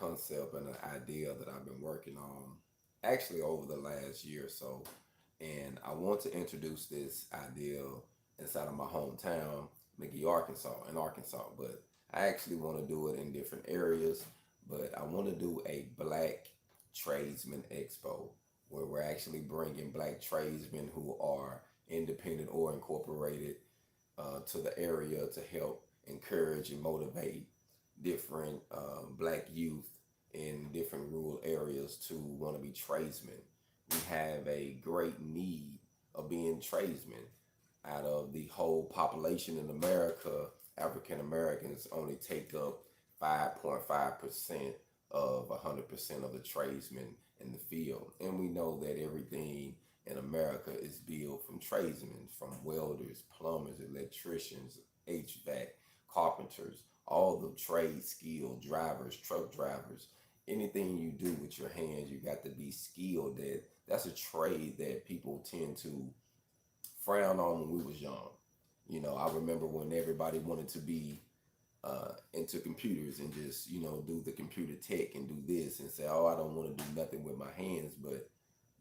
concept and an idea that I've been working on actually over the last year or so. And I want to introduce this idea inside of my hometown, McGee, Arkansas. But I actually want to do it in different areas. But I want to do a Black Tradesman Expo where we're actually bringing Black tradesmen who are independent or incorporated to the area to help encourage and motivate different Black youth in different rural areas to want to be tradesmen. We have a great need of being tradesmen. Out of the whole population in America, African Americans only take up 5.5% of 100% of the tradesmen in the field. And we know that everything in America is built from tradesmen, from welders, plumbers, electricians, HVAC, carpenters, all the trade skilled drivers, truck drivers. Anything you do with your hands, you got to be skilled at. That's a trade that people tend to frown on when we was young. I remember when everybody wanted to be into computers and just do the computer tech and do this and say, oh, I don't want to do nothing with my hands. But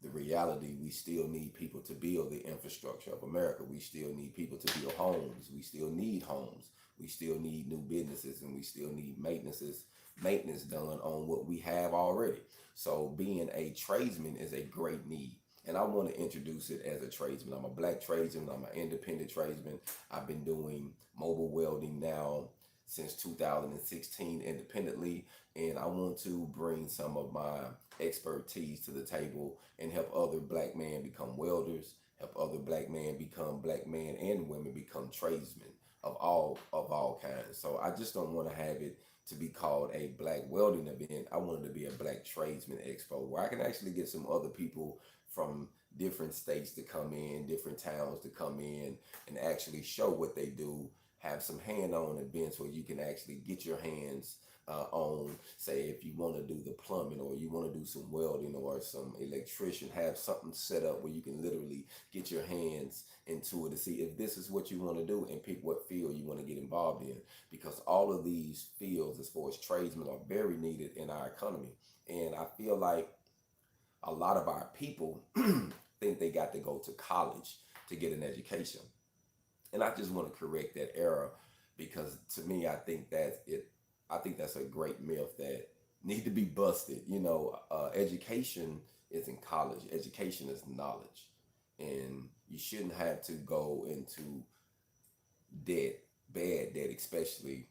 the reality, we still need people to build the infrastructure of America. We still need people to build homes. We still need homes. We still need new businesses, and we still need maintenance done on what we have already. So being a tradesman is a great need. And I want to introduce it as a tradesman. I'm a Black tradesman. I'm an independent tradesman. I've been doing mobile welding now since 2016 independently. And I want to bring some of my expertise to the table and help other Black men become welders, help other Black men become Black men and women become tradesmen of all kinds. So I just don't want to have it to be called a Black welding event. I want it to be a Black tradesman expo where I can actually get some other people from different states to come in, different towns to come in and actually show what they do. Have some hand-on events where you can actually get your hands on, say, if you want to do the plumbing or you want to do some welding or some electrician, have something set up where you can literally get your hands into it to see if this is what you want to do and pick what field you want to get involved in. Because all of these fields, as far as tradesmen, are very needed in our economy. And I feel like a lot of our people think they got to go to college to get an education. And I just want to correct that error because to me, I think that's a great myth that need to be busted. Education isn't college. Education is knowledge, and you shouldn't have to go into debt, bad debt, especially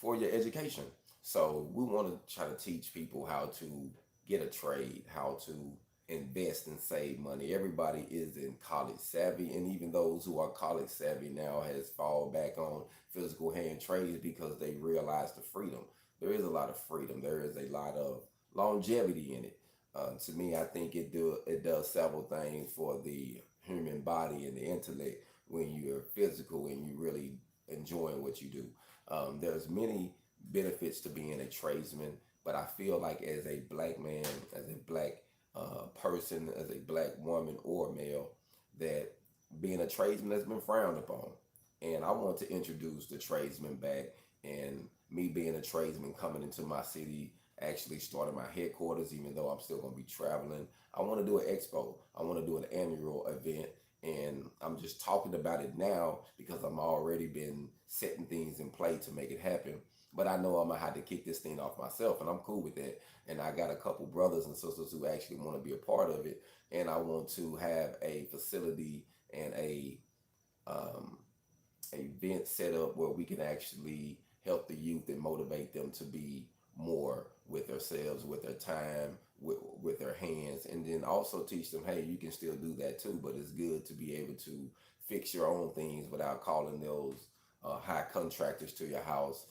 for your education. So we want to try to teach people how to get a trade, how to invest and save money. Everybody is in college savvy, and even those who are college savvy now has fall back on physical hand trades because they realize the freedom. There is a lot of freedom. There is a lot of longevity in it. To me, I think it does several things for the human body and the intellect when you're physical and you really enjoying what you do. There's many benefits to being a tradesman, but I feel like as a Black man, as a Black person, as a Black woman or male, that being a tradesman has been frowned upon. And I want to introduce the tradesman back, and me being a tradesman coming into my city, actually starting my headquarters, even though I'm still going to be traveling. I want to do an expo. I want to do an annual event. And I'm just talking about it now because I'm already been setting things in play to make it happen. But I know I'm going to have to kick this thing off myself, and I'm cool with that. And I got a couple brothers and sisters who actually want to be a part of it. And I want to have a facility and a event set up where we can actually help the youth and motivate them to be more with themselves, with their time, with their hands, and then also teach them, hey, you can still do that too, but it's good to be able to fix your own things without calling those high contractors to your house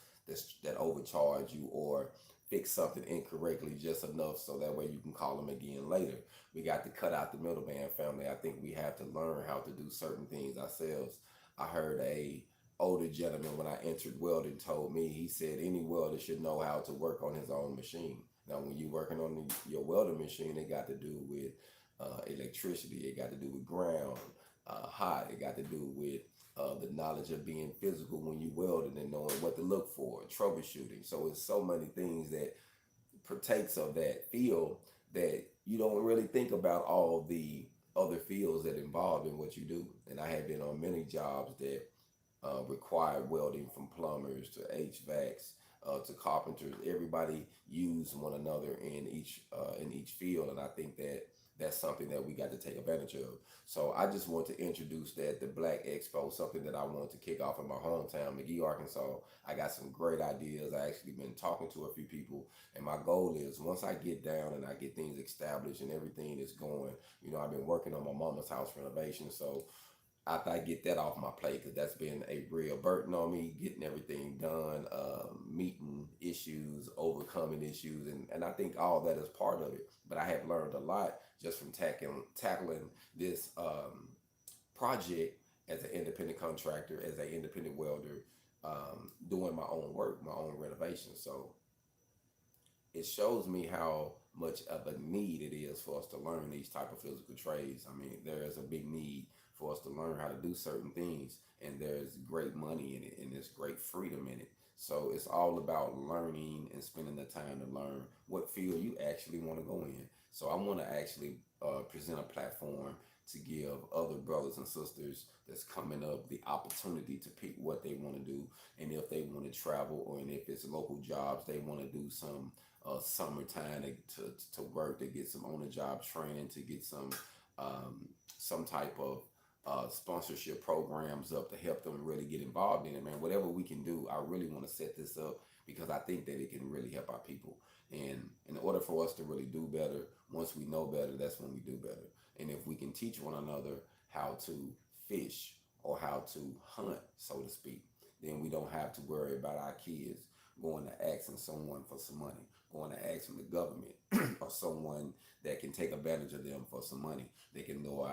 that overcharge you or fix something incorrectly just enough so that way you can call them again later. We got to cut out the middleman, family. I think we have to learn how to do certain things ourselves. I heard a older gentleman when I entered welding told me, he said any welder should know how to work on his own machine. Now, when you're working on your welding machine, it got to do with electricity. It got to do with ground, hot. It got to do with the knowledge of being physical when you welding and knowing what to look for, troubleshooting. So it's so many things that partakes of that field that you don't really think about all the other fields that involved in what you do. And I have been on many jobs that required welding, from plumbers to HVACs to carpenters. Everybody use one another in each field, and I think that that's something that we got to take advantage of. So I just want to introduce that the Black Expo, something that I want to kick off in my hometown, McGee, Arkansas. I got some great ideas. I actually been talking to a few people, and my goal is once I get down and I get things established and everything is going, I've been working on my mama's house renovation, so after I get that off my plate, because that's been a real burden on me, getting everything done, meeting issues, overcoming issues, and I think all that is part of it. But I have learned a lot just from tackling this project as an independent contractor, as an independent welder, doing my own work, my own renovation. So it shows me how much of a need it is for us to learn these type of physical trades. I mean, there is a big need for us to learn how to do certain things, and there's great money in it, and there's great freedom in it. So it's all about learning and spending the time to learn what field you actually want to go in. So I want to actually present a platform to give other brothers and sisters that's coming up the opportunity to pick what they want to do, and if they want to travel, or and if it's local jobs, they want to do some summertime to work, to get some on the job training, to get some type of sponsorship programs up to help them really get involved in it, man. Whatever we can do, I really want to set this up because I think that it can really help our people. And in order for us to really do better, once we know better, that's when we do better. And if we can teach one another how to fish or how to hunt, so to speak, then we don't have to worry about our kids going to asking someone for some money, going to asking the government or someone that can take advantage of them for some money. They can know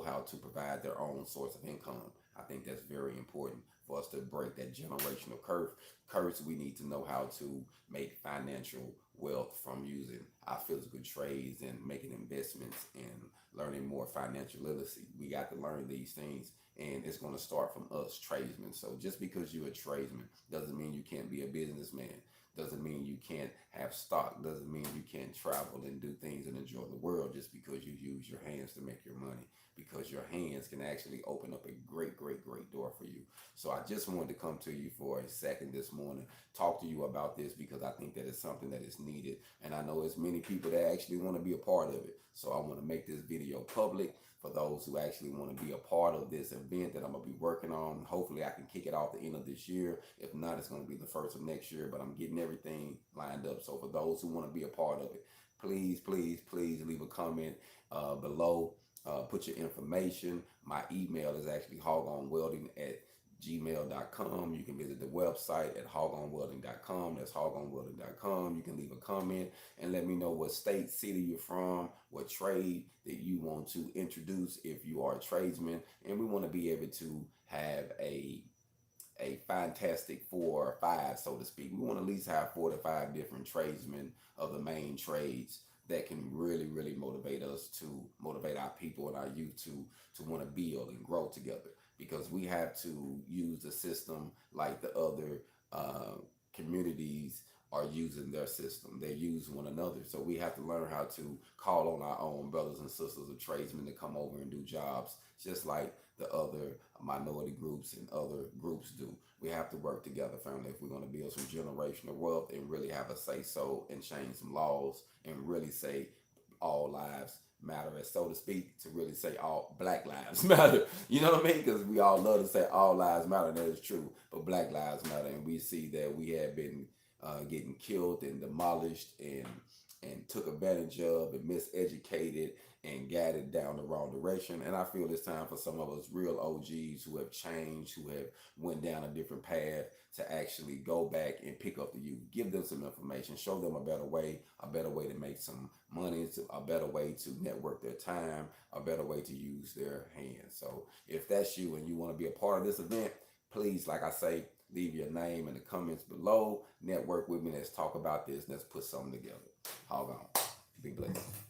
how to provide their own source of income. I think that's very important for us to break that generational curse. We need to know how to make financial wealth from using our physical trades and making investments and learning more financial literacy. We got to learn these things, and it's going to start from us tradesmen. So just because you're a tradesman doesn't mean you can't be a businessman. Doesn't mean you can't have stock. Doesn't mean you can't travel and do things and enjoy the world just because you use your hands to make your money. Because your hands can actually open up a great, great, great door for you. So I just wanted to come to you for a second this morning, talk to you about this because I think that it's something that is needed. And I know there's many people that actually want to be a part of it. So I want to make this video public for those who actually want to be a part of this event that I'm going to be working on. Hopefully I can kick it off the end of this year. If not, it's going to be the first of next year, but I'm getting everything lined up. So for those who want to be a part of it, please, please, please leave a comment below. Put your information. My email is actually HogOnWelding@gmail.com. You can visit the website at HogOnWelding.com. That's HogOnWelding.com. You can leave a comment and let me know what state, city you're from, what trade that you want to introduce if you are a tradesman. And we want to be able to have a fantastic 4 or 5, so to speak. We want to at least have 4 to 5 different tradesmen of the main trades that can really, really motivate us, to motivate our people and our youth to want to build and grow together. Because we have to use the system like the other communities are using their system. They use one another. So we have to learn how to call on our own brothers and sisters of tradesmen to come over and do jobs just like the other minority groups and other groups do. We have to work together, family, if we're going to build some generational wealth and really have a say-so and change some laws and really say all lives matter, as so to speak, to really say all Black lives matter. You know what I mean? Because we all love to say all lives matter, and that is true, but Black lives matter. And we see that we have been getting killed and demolished and took advantage of and miseducated and guided down the wrong direction. And I feel it's time for some of us real OGs who have changed, who have went down a different path, to actually go back and pick up the youth, give them some information, show them a better way to make some money, a better way to network their time, a better way to use their hands. So if that's you and you want to be a part of this event, please, like I say, leave your name in the comments below. Network with me. Let's talk about this. Let's put something together. Hold on. Be blessed.